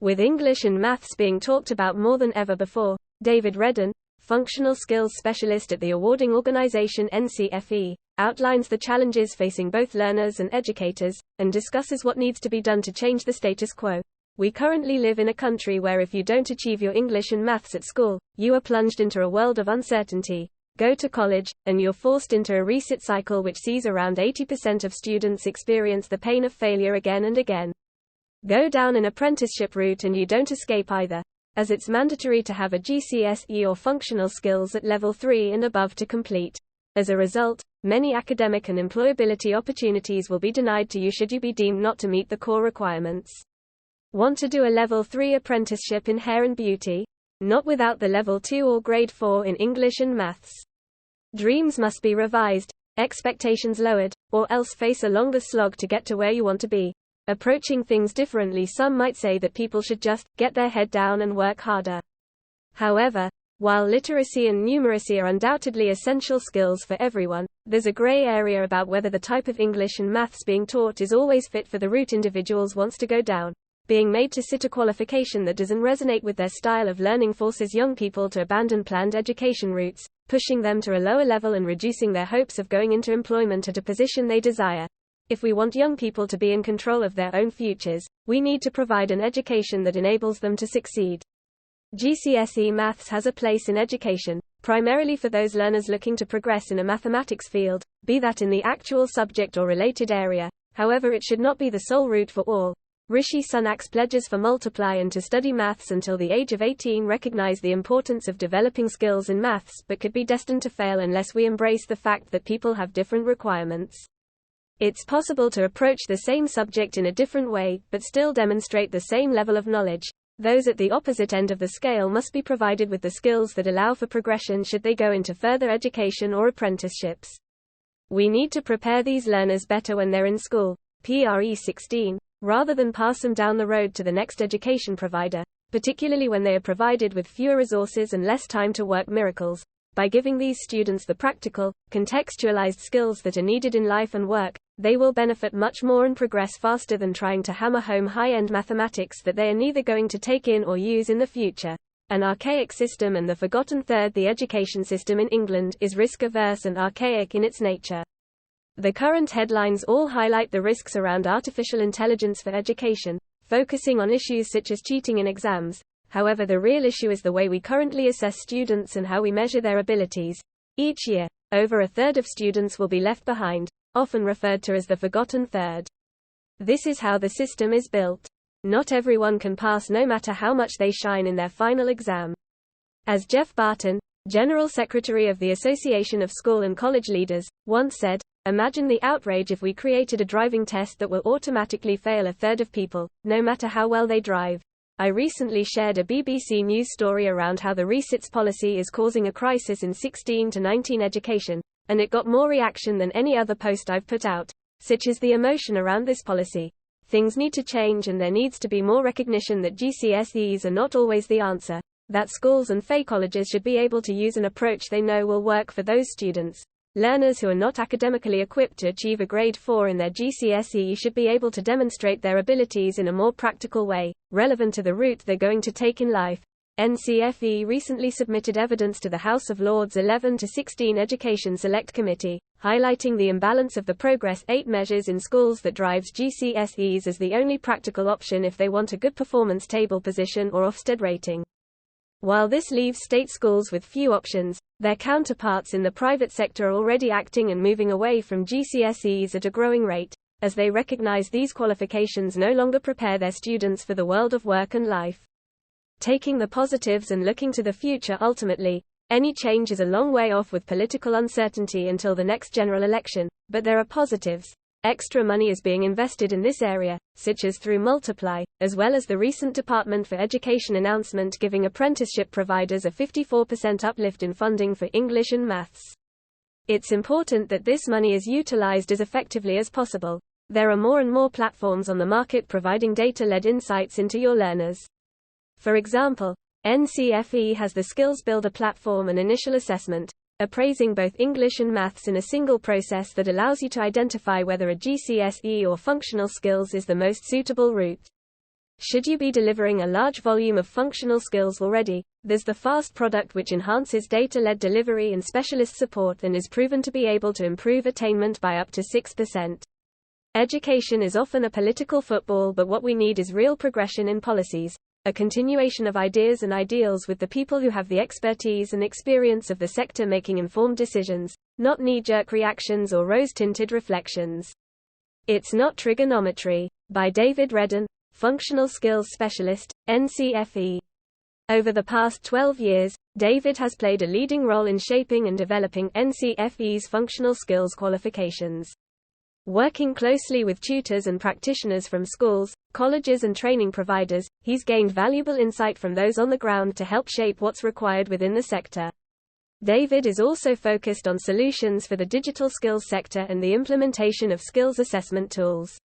With English and maths being talked about more than ever before, David Redden, functional skills specialist at the awarding organization NCFE, outlines the challenges facing both learners and educators, and discusses what needs to be done to change the status quo. We currently live in a country where if you don't achieve your English and maths at school, you are plunged into a world of uncertainty. Go to college, and you're forced into a resit cycle which sees around 80% of students experience the pain of failure again and again. Go down an apprenticeship route and you don't escape either, as it's mandatory to have a GCSE or functional skills at level 3 and above to complete. As a result, many academic and employability opportunities will be denied to you should you be deemed not to meet the core requirements. Want to do a level 3 apprenticeship in hair and beauty? Not without the level 2 or grade 4 in English and maths. Dreams must be revised, expectations lowered, or else face a longer slog to get to where you want to be. Approaching things differently, some might say that people should just get their head down and work harder. However, while literacy and numeracy are undoubtedly essential skills for everyone, there's a grey area about whether the type of English and maths being taught is always fit for the route individuals wants to go down. Being made to sit a qualification that doesn't resonate with their style of learning forces young people to abandon planned education routes, pushing them to a lower level and reducing their hopes of going into employment at a position they desire. If we want young people to be in control of their own futures, we need to provide an education that enables them to succeed. GCSE maths has a place in education, primarily for those learners looking to progress in a mathematics field, be that in the actual subject or related area. However, it should not be the sole route for all. Rishi Sunak's pledges for multiply and to study maths until the age of 18 recognize the importance of developing skills in maths, but could be destined to fail unless we embrace the fact that people have different requirements. It's possible to approach the same subject in a different way, but still demonstrate the same level of knowledge. Those at the opposite end of the scale must be provided with the skills that allow for progression should they go into further education or apprenticeships. We need to prepare these learners better when they're in school, PRE 16, rather than pass them down the road to the next education provider, particularly when they are provided with fewer resources and less time to work miracles. By giving these students the practical, contextualized skills that are needed in life and work, they will benefit much more and progress faster than trying to hammer home high-end mathematics that they are neither going to take in or use in the future. An archaic system and the forgotten third. The education system in England is risk-averse and archaic in its nature. The current headlines all highlight the risks around artificial intelligence for education, focusing on issues such as cheating in exams. However, the real issue is the way we currently assess students and how we measure their abilities. Each year, over a third of students will be left behind, often referred to as the forgotten third. This is how the system is built. Not everyone can pass no matter how much they shine in their final exam. As Geoff Barton, General Secretary of the Association of School and College Leaders, once said, "Imagine the outrage if we created a driving test that will automatically fail a third of people, no matter how well they drive." I recently shared a BBC News story around how the resits policy is causing a crisis in 16 to 19 education, and it got more reaction than any other post I've put out. Such is the emotion around this policy. Things need to change, and there needs to be more recognition that GCSEs are not always the answer, that schools and FE colleges should be able to use an approach they know will work for those students. Learners who are not academically equipped to achieve a grade 4 in their GCSE should be able to demonstrate their abilities in a more practical way, relevant to the route they're going to take in life. NCFE recently submitted evidence to the House of Lords 11 to 16 Education Select Committee, highlighting the imbalance of the Progress 8 measures in schools that drives GCSEs as the only practical option if they want a good performance table position or Ofsted rating. While this leaves state schools with few options, their counterparts in the private sector are already acting and moving away from GCSEs at a growing rate, as they recognize these qualifications no longer prepare their students for the world of work and life. Taking the positives and looking to the future, ultimately, any change is a long way off with political uncertainty until the next general election, but there are positives. Extra money is being invested in this area, such as through Multiply, as well as the recent Department for Education announcement giving apprenticeship providers a 54% uplift in funding for English and maths. It's important that this money is utilized as effectively as possible. There are more and more platforms on the market providing data-led insights into your learners. For example, NCFE has the Skills Builder platform and initial assessment, appraising both English and maths in a single process that allows you to identify whether a GCSE or functional skills is the most suitable route. Should you be delivering a large volume of functional skills already, there's the FAST product, which enhances data-led delivery and specialist support and is proven to be able to improve attainment by up to 6%. Education is often a political football, but what we need is real progression in policies, a continuation of ideas and ideals with the people who have the expertise and experience of the sector making informed decisions, not knee-jerk reactions or rose-tinted reflections. It's Not Trigonometry, by David Redden, Functional Skills Specialist, NCFE. Over the past 12 years, David has played a leading role in shaping and developing NCFE's functional skills qualifications. Working closely with tutors and practitioners from schools, colleges and training providers, he's gained valuable insight from those on the ground to help shape what's required within the sector. David is also focused on solutions for the digital skills sector and the implementation of skills assessment tools.